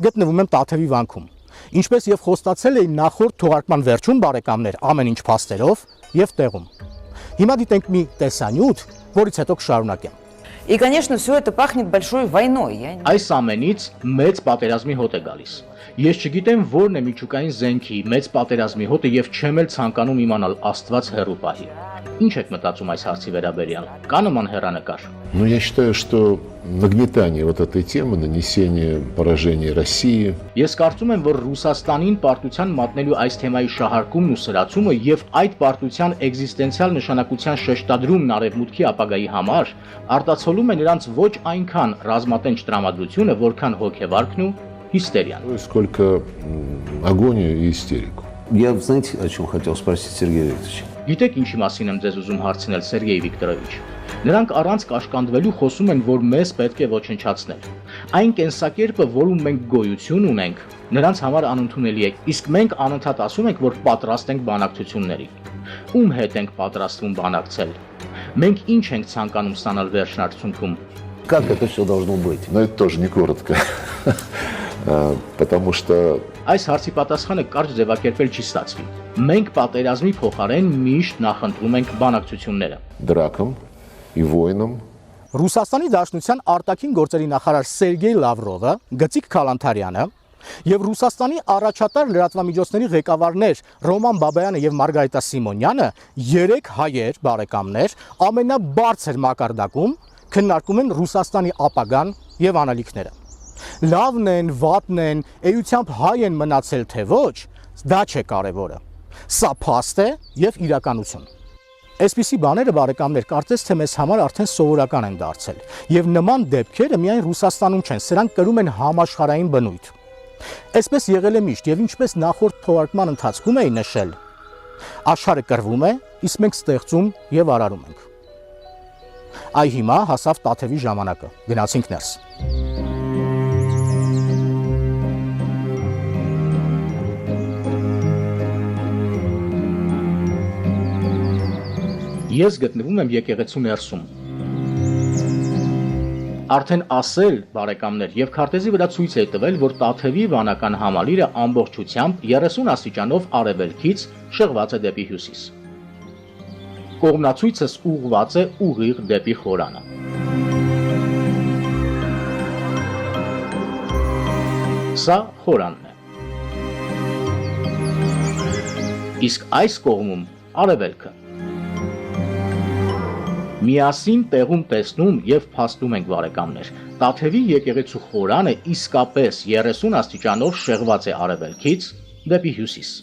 գտնվում եմ Տաթևի վանքում։ Ինչպես եւ խոստացել էի նախորդ թողարկման վերջում բարեկամներ, ամեն ինչ փաստերով եւ տեղում։ Հիմա դիտենք մի տեսանյութ, որից հետո կշարունակեմ։ И, конечно, все это пахнет большой войной. Այս ամենից մեծ պատերազմի հոտ է գալիս։ Ես չգիտեմ որն է միջուկային զենքի մեծ պատերազմի հոտը եւ չեմ էլ ցանկանում իմանալ Աստված հեռու պահի։ Ինչ եք մտածում այս հարցի վերաբերյալ։ Կա նման հեռանկար։ Но я считаю, что нагнетание вот этой темы, нанесение поражения России. Ես կարծում եմ, որ Ռուսաստանին պարտության մատնելու այս թեմայի շահարկումն ու սրացումը եւ այդ պարտության էգզիստենցիալ նշանակության շեշտադրումն արևմուտքի ապագայի համար արտացոլում է նրանց ոչ այնքան ռազմատենչ տրամադրությունը, որքան հոգեվարքն ու հիստերիան։ Сколько агонию и истерику. Я, знаете, о чем хотел спросить Сергея Викторовича? Գիտեք ինչի մասին եմ ձեզ ուզում հարցնել Սերգեյ Վիկտորովիչ։ Նրանք առանց կաշկանդվելու խոսում են, որ մեզ պետք է ոչնչացնել։ Այն կենսակերպը, որում մենք գոյություն ունենք, նրանց համար անընդունելի է, իսկ մենք անընդհատ ասում ենք, որ պատրաստ ենք բանակցությունների։ Ում հետ ենք պատրաստվում բանակցել։ Մենք ինչ ենք ցանկանում ստանալ վերջնարդյունքում։ Как это все должно быть? Но это тоже не коротко. Потому что Այս հարցի պատասխանը կարճ ձևակերպել չի ստացվի։ Մենք պատերազմի փոխարեն միշտ նախընտրում ենք բանակցությունները։ дракам и воинам. Ռուսաստանի Դաշնության արտաքին գործերի նախարար Սերգեյ Լավրովը, Գծիկ Քալանթարյանը եւ Ռուսաստանի առաջատար լրատվամիջոցների ղեկավարներ Ռոման Բաբայանը եւ Մարգարիտա Սիմոնյանը 3 հայեր բարեկամներ ամենաբարձր մակարդակում քննարկում են Ռուսաստանի ապագան եւ անալիքները։ Լավն են, վատն են, էությամբ հայ են մնացել թե ոչ, դա չէ կարևորը։ Սա փաստ է եւ իրականություն։ Այսպիսի բաները բարեկամներ կարծես թե մեզ համար արդեն սովորական են դարձել, եւ նման դեպքերը միայն Ռուսաստանում չեն, սրանք կրում են համաշխարհային բնույթ։ Այսպես եղել է միշտ եւ ինչպես նախորդ թողարկման ընթացքում էի նշել, աշխարհը կռվում է, իսկ մենք ստեղծում եւ արարում ենք։ Այ հիմա հասավ Տաթևի ժամանակը։ Գնացինք ներս։ Ես գտնվում եմ եկեղեցու ներսում։ Արդեն ասել, բարեկամներ, եւ քարտեզի վրա ցույց է տվել, որ Տաթևի վանական համալիրը ամբողջությամբ 30 աստիճանով արևելքից շեղված է դեպի հյուսիս։ Կողմնացույցս ուղղված է ուղիղ դեպի խորանը։ Սա խորանն է։ Իսկ այս կողմում արևելքը։ Միասին տեղում տեսնում եւ փաստում ենք բարեկամներ։ Տաթևի եկեղեցու խորանը իսկապես 30 աստիճանով շեղված է արևելքից դեպի հյուսիս։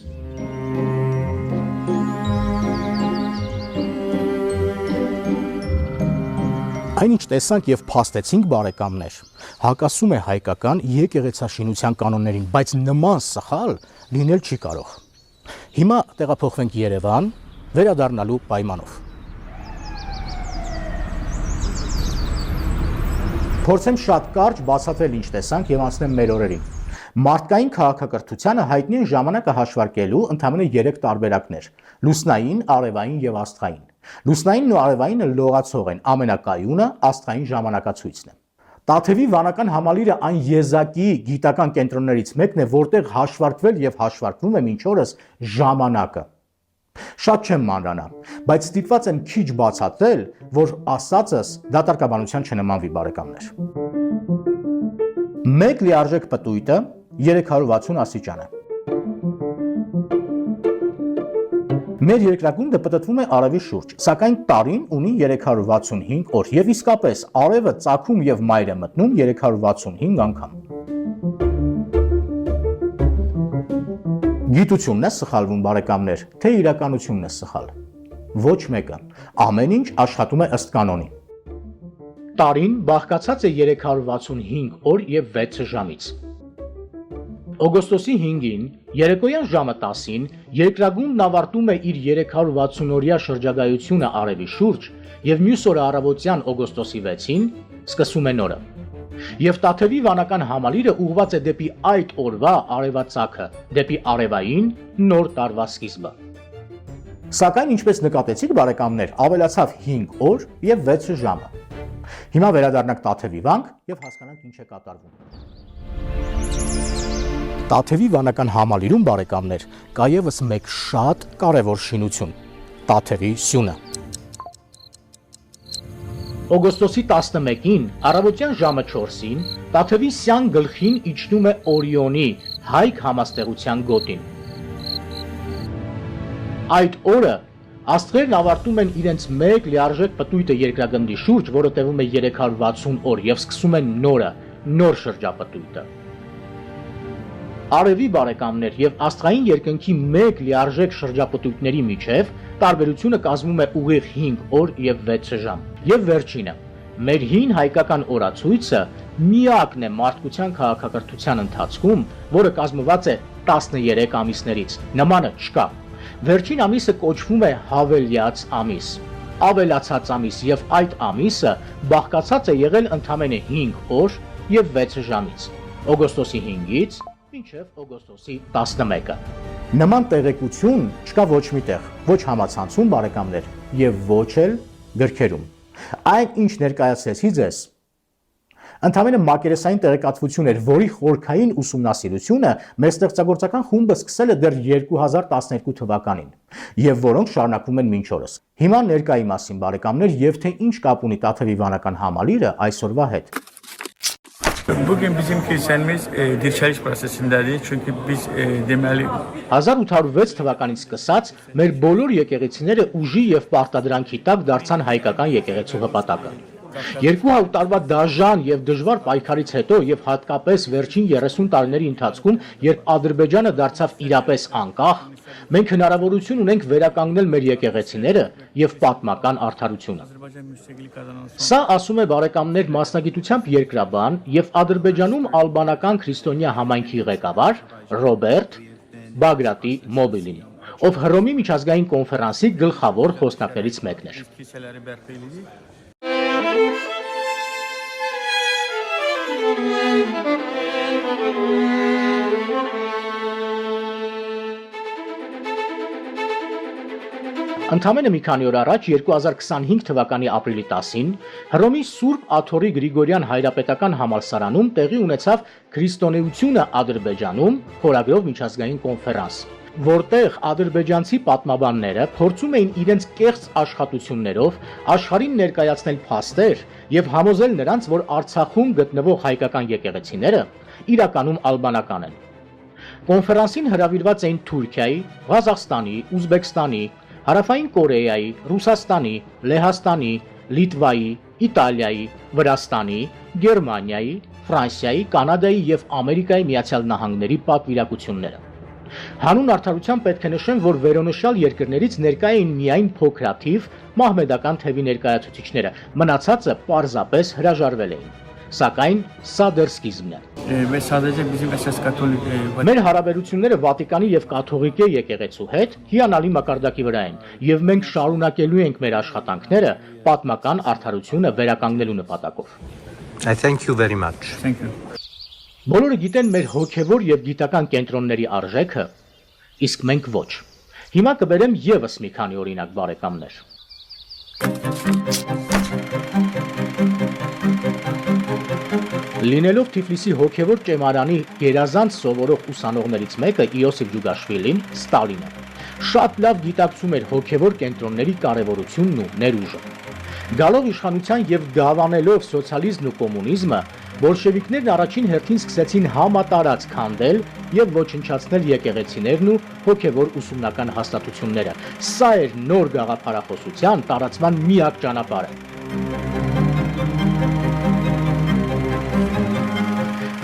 Այնինչ տեսանք եւ փաստեցինք բարեկամներ, հակասում է հայկական եկեղեցաշինության կանոններին, բայց նման սխալ լինել չի կարող։ Հիմա տեղափոխվենք Երևան վերադառնալու պայմանով։ Փորձեմ շատ կարճ բացատրել ինչ տեսանք եւ անցնեմ մեր օրերին։ Մարդկային քաղաքակրթությանը հայտնի են ժամանակը հաշվարկելու ընդամենը 3 տարբերակներ՝ լուսնային, արևային եւ աստղային։ Լուսնայինն ու արևայինը լողացող են, ամենակայունը աստղային ժամանակացույցն է։ Տաթևի վանական համալիրը այն եզակի գիտական կենտրոններից մեկն է, որտեղ հաշվարկվել եւ հաշվարկվում է մինչ օրս ժամանակը։ Շատ չեմ մանրանա, բայց ստիպված եմ քիչ բացատրել, որ ասածս դատարկաբանության չնմանվի բարեկամներ։ Մեկ լիարժեք պտույտը 360 աստիճան է։ Մեր երկրագունդը պտտվում է արևի շուրջ, սակայն տարին ունի 365 օր եւ իսկապես արևը ծագում եւ մայր է մտնում 365 անգամ։ Գիտությունն է սխալվում բարեկամներ, թե իրականությունն է սխալ։ Ոչ մեկը, ամեն ինչ աշխատում է ըստ կանոնի։ Տարին բաղկացած է 365 օր եւ 6 ժամից։ Օգոստոսի 5-ին, երեկոյան ժամը 10-ին, երկրագունդն ավարտում է իր 360-օրյա շրջագայությունը արևի շուրջ եւ մյուս օրը առավոտյան օգոստոսի 6-ին սկսում է նորը։ Եվ Տաթևի վանական համալիրը ուղղված է դեպի այդ օրվա արևածագը, դեպի արևային նոր տարվա սկիզբը։ Սակայն ինչպես նկատեցիք բարեկամներ, ավելացավ 5 օր եւ 6 ժամը։ Հիմա վերադառնանք Տաթևի վանք եւ հասկանանք ինչ է կատարվում։ Տաթևի վանական համալիրում բարեկամներ կա ևս մեկ շատ կարևոր շինություն՝ Տաթևի սյունը։ Օգոստոսի 11-ին առավոտյան ժամը 4-ին Տաթևի սյան գլխին իջնում է Օրիոնի հայք համաստեղության գոտին։ Այդ օրը աստղերն ավարտում են իրենց մեկ լիարժեք պտույտը երկրագնդի շուրջ, որը տևում է 360 օր եւ սկսում են նոր շրջապտույտը։ Արևի բարեկամներ եւ աստղային երկնքի մեկ լիարժեք շրջապտույտների միջև տարբերությունը կազմում է ուղիղ 5 օր եւ 6 ժամ։ Եվ վերջինը, մեր հին հայկական օրացույցը միակն է մարդկության քաղաքակրթության ընթացքում, որը կազմված է 13 ամիսներից, նմանը չկա։ Վերջին ամիսը կոչվում է հավելյաց ամիս, ավելացած ամիս եւ այդ ամիսը բաղկացած է եղել ընդամենը 5 օր եւ 6 ժամից, օգոստոսի 5-ից մինչև օգոստոսի 11-ը։ Նման տեղեկություն չկա ոչ միտեղ, ոչ համացանցում բարեկամներ եւ ոչ էլ գրքերում։ Այն ինչ ներկայացրեցի ձեզ ընդամենը մակերեսային տեղեկատվություն էր, որի խորքային ուսումնասիրությունը մեր ստեղծագործական խումբը սկսել է դեռ 2012 թվականին եւ որոնք շարունակվում են մինչ օրս։ Հիմա ներկայի մասին բարեկամներ եւ թե ինչ կապ ունի Տաթևի վանական համալիրը այսօրվա հետ։ Bugün bizim kilsemiz dirçəliş prosesindədir, çünki biz deməli 1806 թվականից սկսած մեր բոլոր եկեղեցիները ուժի եւ պարտադրանքի տակ դարձան հայկական եկեղեցու հպատակը։ 200 տարվա դաժան եւ դժվար պայքարից հետո եւ հատկապես վերջին 30 տարիների ընթացքում, երբ Ադրբեջանը դարձավ իրապես անկախ, մենք հնարավորություն ունենք վերականգնել մեր եկեղեցիները եւ պատմական արդարությունը։ Սա ասում է բարեկամներ մասնագիտությամբ երկրաբան եւ Ադրբեջանում ալբանական քրիստոնյա համայնքի ղեկավար Ռոբերտ Բագրատի Մոբիլին, ով Հռոմի միջազգային կոնֆերանսի գլխավոր խոսնակներից մեկն էր։ kilsələri bərpa edirik. Ընդամենը մի քանի օր առաջ 2025 թվականի ապրիլի 10-ին Հռոմի Սուրբ Աթոռի Գրիգորյան հայրապետական համալսարանում տեղի ունեցավ Քրիստոնեությունը Ադրբեջանում խորագրով միջազգային կոնֆերանս, որտեղ ադրբեջանցի պատմաբանները փորձում էին իրենց կեղծ աշխատություններով աշխարհին ներկայացնել փաստեր եւ համոզել նրանց, որ Արցախում գտնվող հայկական եկեղեցիները իրականում ալբանական են։ Կոնֆերանսին հրավիրված էին Թուրքիայի, Ղազախստանի, Ուզբեկստանի, Հարավային Կորեայի, Ռուսաստանի, Լեհաստանի, Լիտվայի, Իտալիայի, Վրաստանի, Գերմանիայի, Ֆրանսիայի, Կանադայի եւ Ամերիկայի Միացյալ Նահանգների պատվիրակությունները։ Հանուն արդարության պետք է նշեմ, որ վերոնշյալ երկրներից ներկա էին միայն փոքրաթիվ մահմեդական թևի ներկայացուցիչները, մնացածը պարզապես հրաժարվել էին։ Սակայն սա դեռ սկիզբն է։ Və sadəcə bizim əsas katolik Մեր հարաբերությունները Վատիկանի եւ Կաթողիկե եկեղեցու հետ հիանալի մակարդակի վրա են եւ մենք շարունակելու ենք մեր աշխատանքները պատմական արդարությունը վերականգնելու նպատակով։ I thank you very much. thank you. Բոլորը գիտեն մեր հոգեվոր եւ գիտական կենտրոնների արժեքը, իսկ մենք ոչ։ Հիմա կբերեմ եւս մի քանի օրինակ բարեկամներ։ Լինելով Թիֆլիսի հոգևոր ճեմարանի գերազանց սովորող ուսանողներից մեկը Իոսիֆ Ջուգաշվիլին, Ստալինը, շատ լավ գիտակցում էր հոգևոր կենտրոնների կարևորությունն ու ներուժը։ Գալով իշխանության եւ դավանելով սոցիալիզմն ու կոմունիզմը, բոլշևիկներն առաջին հերթին սկսեցին համատարած քանդել եւ ոչնչացնել եկեղեցիներն ու հոգևոր ուսումնական հաստատությունները։ Սա էր նոր գաղափարախոսության տարածման միակ ճանապարհը։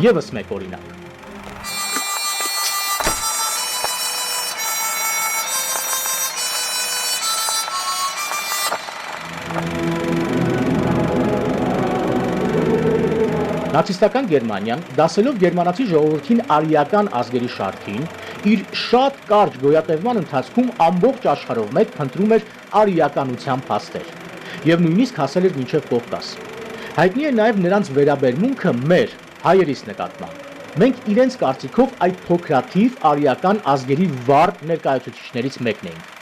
Եվս մեկ օրինակ։ Նացիստական Գերմանիան, դասելով գերմանացի ժողովրդին արիական ազգերի շարքին, իր շատ կարճ գոյատևման ընթացքում ամբողջ աշխարհով մեկ փնտրում էր արիականության փաստեր եւ նույնիսկ հասել էր մինչեւ Կովկաս։ Հայտնի է նաեւ նրանց վերաբերմունքը մեր հայերիս նկատմամբ։ Մենք իրենց կարծիքով այդ փոքրաթիվ արիական ազգերի վառ ներկայացուցիչներից մեկն էինք։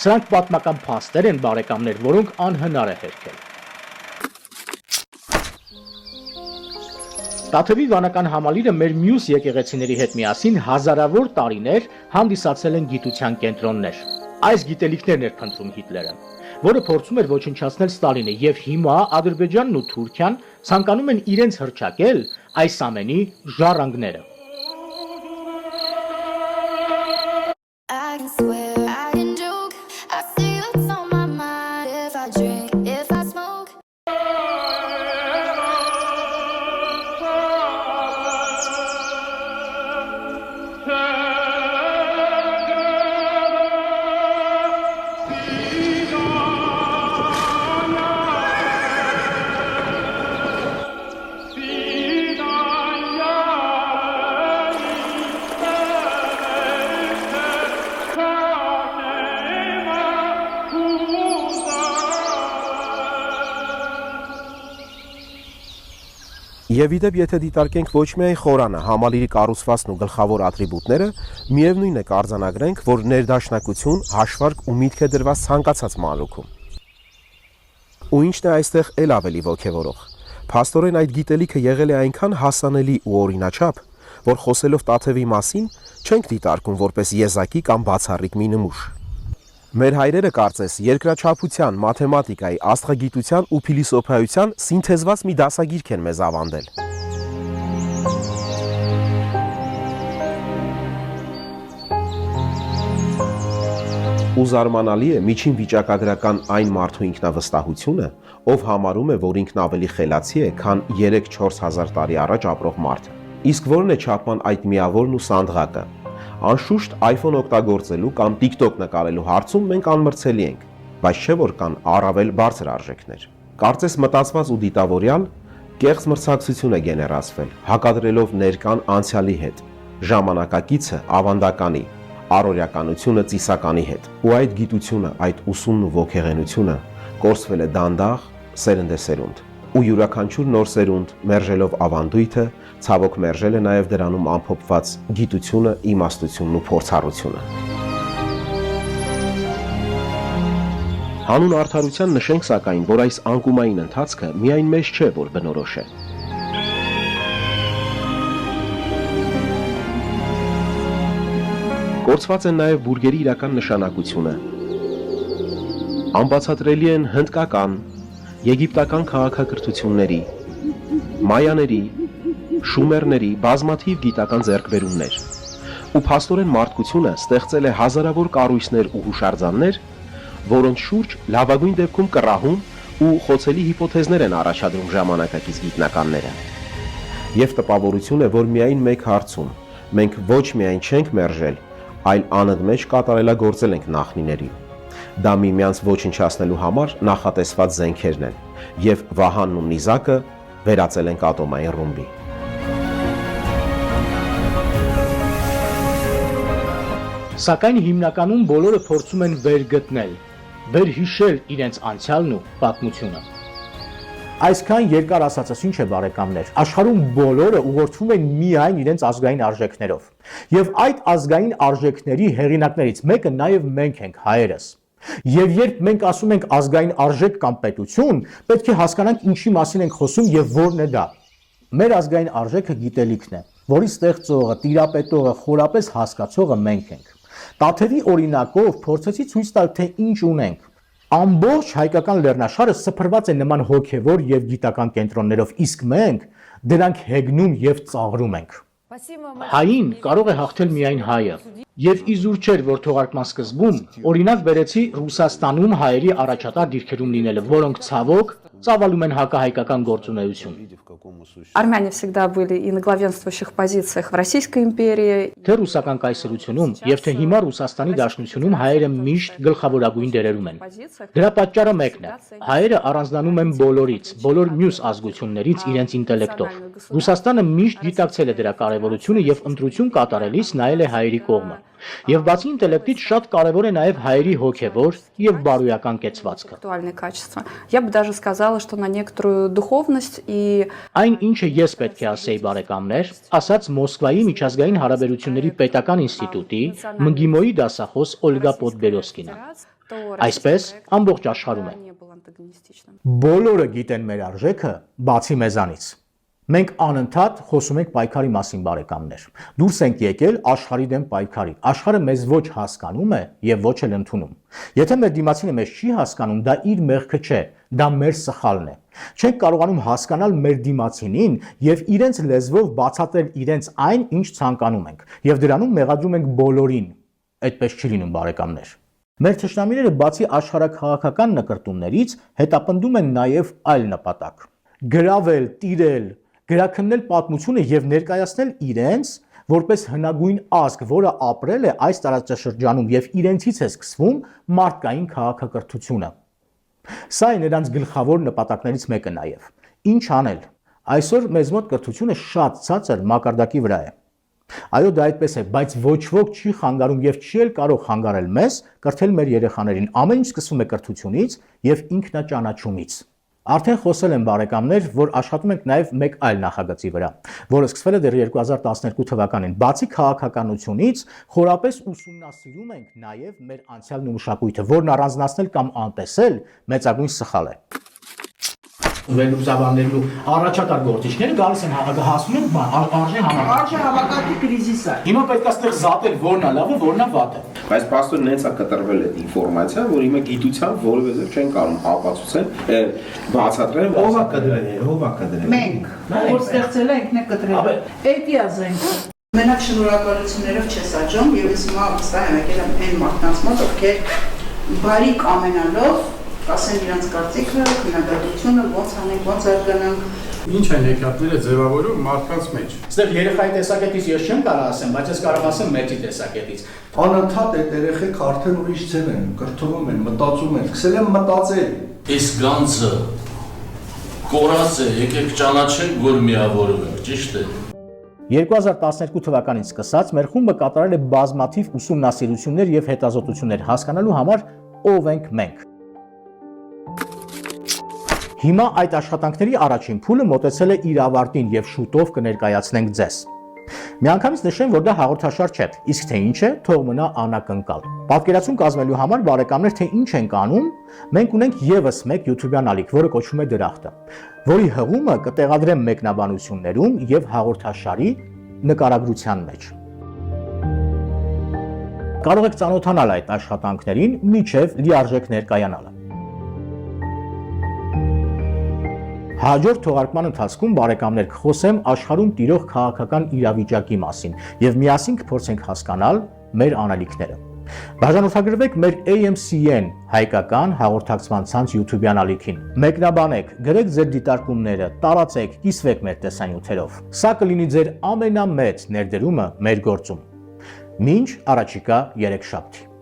Սրանք պատմական փաստեր են բարեկամներ, որոնք անհնար է հերքել։ Տաթևի վանական համալիրը մեր մյուս եկեղեցիների հետ միասին հազարավոր տարիներ հանդիսացել են գիտության կենտրոններ։ Այս գիտելիքներն էր փնտրում Հիտլերը, որը փորձում էր ոչնչացնել Ստալինը, եւ հիմա Ադրբեջանն ու Թուրքիան ցանկանում են իրենց հռչակել այս ամենի ժառանգները։ I can swear, I can joke. I see what's on my mind if I drink, if I smoke. Եվ իդեպ, եթե դիտարկենք ոչ միայն խորանը, համալիրի կառուցվածքն ու գլխավոր ատրիբուտները, միևնույն է կարձանագրենք, որ ներդաշնակություն, հաշվարկ ու միտք է դրված ցանկացած մանրուքում։ Ու ինչն է այստեղ էլ ավելի ոգևորող։ Փաստորեն այդ գիտելիքը եղել է այնքան հասանելի ու օրինաչափ, որ խոսելով Տաթևի մասին, չենք դիտարկում որպես եզակի կամ բացառիկ մի նմուշ։ Մեր հայրերը կարծես երկրաչափության, մաթեմատիկայի, աստղագիտության ու փիլիսոփայության սինթեզված մի դասագիրք են մեզ ավանդել։ Ու զարմանալի է միջին վիճակագրական այն մարդու ինքնավստահությունը, ով համարում է, որ ինքն ավելի խելացի է, քան 3-4 հազար տարի առաջ ապրող մարդը։ Իսկ որն է չափման այդ միավորն ու սանդղակը։ Անշուշտ iPhone օգտագործելու կամ TikTok նկարելու հարցում մենք անմրցելի ենք, բայց չէ որ կան առավել բարձր արժեքներ։ Կարծես մտածված ու դիտավորյալ կեղծ մրցակցություն է գեներացվել, հակադրելով ներկան անցյալի հետ, ժամանակակիցը ավանդականի, առօրյականությունը ծիսականի հետ։ Ու այդ գիտությունը, այդ ուսումն ու ոգեղենությունը կորսվել է դանդաղ սերնդեսերունդ։ Ու յուրաքանչյուր նոր սերունդ մերժելով ավանդույթը, ցավոք մերժել է նաև դրանում ամփոփված գիտությունը, իմաստությունն ու փորձառությունը։ Հանուն արդարության նշենք սակայն, որ այս անկումային ընթացքը միայն մեզ չէ, որ բնորոշ է։ Կորցված են նաև բուրգերի իրական նշանակությունը։ Անբացատրելի են հնդկական, եգիպտական քաղաքակրթությունների, մայաների, շումերների բազմաթիվ գիտական ձեռքբերումներ։ Ու փաստորեն մարդկությունը ստեղծել է հազարավոր կառույցներ ու հուշարձաններ, որոնց շուրջ լավագույն դեպքում կռահում ու խոցելի հիպոթեզներ են առաջադրում ժամանակակից գիտնականները։ Եվ տպավորություն է, որ միայն մեկ հարցում մենք ոչ միայն չենք մերժել, այլ անընդմեջ կատարելագործել ենք նախնիներին։ Դա միմյանց ոչնչացնելու համար նախատեսված զենքերն են, եւ Վահանն ու նիզակը վերածել են ատոմային ռումբի։ Սակայն հիմնականում բոլորը փորձում են վերգտնել, վերհիշել իրենց անցյալն ու պատմությունը։ Այսքան երկար ասածս ինչ է բարեկամներ, աշխարհում բոլորը ուղղորդվում են միայն իրենց ազգային արժեքներով։ Եվ այդ ազգային արժեքների հեղինակներից մեկը նաև մենք ենք, հայերս։ Եվ երբ մենք ասում ենք ազգային արժեք կամ պետություն, պետք է հասկանանք ինչի մասին ենք խոսում եւ որն է դա։ Մեր ազգային արժեքը գիտելիքն է, որի ստեղծողը, տիրապետողը, խորապես հասկացողը մենք ենք։ Տաթևի օրինակով փորձեցի ցույց տալ, թե ինչ ունենք։ Ամբողջ հայկական լեռնաշարը սփռված է նման հոգևոր եւ գիտական կենտրոններով, իսկ մենք դրանք հեգնում եւ ծաղրում ենք։ Հային կարող է հաղթել միայն հայը։ Եվ իզուր չէր, որ թողարկման սկզբում օրինակ բերեցի Ռուսաստանում հայերի առաջատար դիրքերում լինելը, որոնք ցավոք ծավալում են հակահայկական գործունեություն։ Армяне всегда были и на главенствующих позициях в Российской империи. Թե ռուսական կայսրությունում եւ թե հիմա Ռուսաստանի Դաշնությունում հայերը միշտ գլխավորագույն դերերում են։ Դրա պատճառը մեկն է. հայերը առանձնանում են բոլորից, բոլոր մյուս ազգություններից իրենց ինտելեկտով։ Ռուսաստանը միշտ գիտակցել է дրա կարևորությունը եւ ընտրություն կատարելիս նայել է հայերի կողմը։ Եվ բացի ինտելեկտից շատ կարևոր է նաև հայերի հոգևոր եւ բարոյական կեցվածքը։ Интеллектуальные качества. Я бы даже сказала, что на некоторую духовность и Այն ինչը ես պետք է ասեի բարեկամներ, ասաց Մոսկվայի միջազգային հարաբերությունների պետական ինստիտուտի ՄԳԻՄՈ-ի դասախոս Օլգա Պոդբերոսկինը։ Այսպես ամբողջ աշխարհում է։ Բոլորը գիտեն մեր արժեքը, բացի մեզանից։ Մենք անընդհատ խոսում ենք պայքարի մասին, բարեկամներ։ Դուրս ենք եկել աշխարհի դեմ պայքարի։ Աշխարհը մեզ ոչ հասկանում է եւ ոչ էլ ընդունում։ Եթե մեր դիմացինը մեզ չի հասկանում, դա իր մեղքը չէ, դա մեր սխալն է։ Չենք կարողանում հասկանալ մեր դիմացինին եւ իրենց լեզվով բացատրել իրենց այն, ինչ ցանկանում ենք, եւ դրանում մեղադրում ենք բոլորին։ Այդպես չի լինում, բարեկամներ։ Մեր թշնամիները բացի աշխարհաքաղաքական նկրտումներից հետապնդում են նաեւ այլ նպատակ։ Գրավել, տիրել, գրաքննել պատմությունը եւ ներկայացնել իրենց որպես հնագույն ազգ, որը ապրել է այս տարածաշրջանում եւ իրենցից է սկսվում մարդկային քաղաքակրթությունը։ Սա է նրանց գլխավոր նպատակներից մեկը նաեւ։ Ինչ անել։ Այսօր մեզ մոտ կրթությունը շատ ցածր մակարդակի վրա է։ Այո, դա այդպես է, բայց ոչ ոք չի խանգարում եւ չի էլ կարող խանգարել մեզ կրթել մեր երեխաներին։ Ամեն ինչ սկսվում է կրթությունից եւ ինքնաճանաչումից։ Արդեն խոսել եմ, բարեկամներ, որ աշխատում ենք նաև մեկ այլ նախագծի վրա, որը սկսվել է դեռ 2012 թվականին։ Բացի քաղաքականությունից, խորապես ուսումնասիրում ենք նաև մեր անցյալն ու մշակույթը, որն առանձնացնել կամ անտեսել մեծագույն սխալ է։ Վերլուծաբաններու առաջատար գործիչները գալիս են հասնում են արժե համակարգի կրիզիսը։ Հիմա պետք է ստեղ զատել որն է լավը, որն է վատը։ Բայց պաստորն հենց է կտրվել այդ ինֆորմացիա, որ հիմա գիտությամբ որևէ ձև չեն կարող ապացուցել, բացատրել, ով է կդրել։ Մենք, որ ստեղծել ենք, ինքն է կտրել։ Էդի ազենք։ Մենակ շնորհակալություններով չես աճում, եւ ես հիմա վստահ եմ եկել եմ այն մարդկանց մոտ, ովքեր բարի կամենալով կասեն իրանց կարծիքը, քննադատությունը, ոնց անենք, ոնց արգանանք։ Ինչ են եկատները ձևավորում մարդկանց մեջ։ Այստեղ երեխայի տեսակետից ես չեմ կարող ասեմ, բայց ես կարող ասեմ մեծի տեսակետից։ Անընդհատ այդ երեխեք արդեն ուրիշ ձև են, կրթվում են, մտածում են, սկսել են մտածել։ Այս գանձը կորած է, եկեք ճանաչենք, որ միավորվենք, ճիշտ է։ 2012 թվականից սկսած մեր խումբը կատարել է բազմաթիվ ուսումնասիրություններ եւ հետազոտություններ հասկանալու համար ով ենք մենք։ Հիմա այդ աշխատանքների առաջին փուլը մոտեցել է իր ավարտին եւ շուտով կներկայացնենք ձեզ։ Միանգամից նշեմ, որ դա հաղորդաշար չէ, իսկ թե ինչ է, թող մնա անակնկալ։ Պատկերացում կազմելու համար, բարեկամներ, թե ինչ ենք անում, մենք ունենք եւս մեկ YouTube-յան ալիք, որը կոչվում է Դրախտը, որի հղումը կտեղադրեմ մեկնաբանություններում եւ հաղորդաշարի նկարագրության մեջ։ Կարող եք ծանոթանալ այդ աշխատանքներին միջև լիարժեք ներկայանալը։ Հաջորդ թողարկման ընթացքում, բարեկամներ, կխոսեմ աշխարհում տիրող քաղաքական իրավիճակի մասին եւ միասին կփորձենք հասկանալ մեր անալիքները։ Բաժանորդագրվեք մեր AMCN հայկական հաղորդակցման ցանց YouTube-յան ալիքին։ Մեկնաբանեք, գրեք ձեր դիտարկումները, տարածեք, կիսվեք մեր տեսանյութերով։ Սա կլինի ձեր ամենամեծ ներդրումը մեր գործում։ Մինչ առաջիկա 3 շաբթի։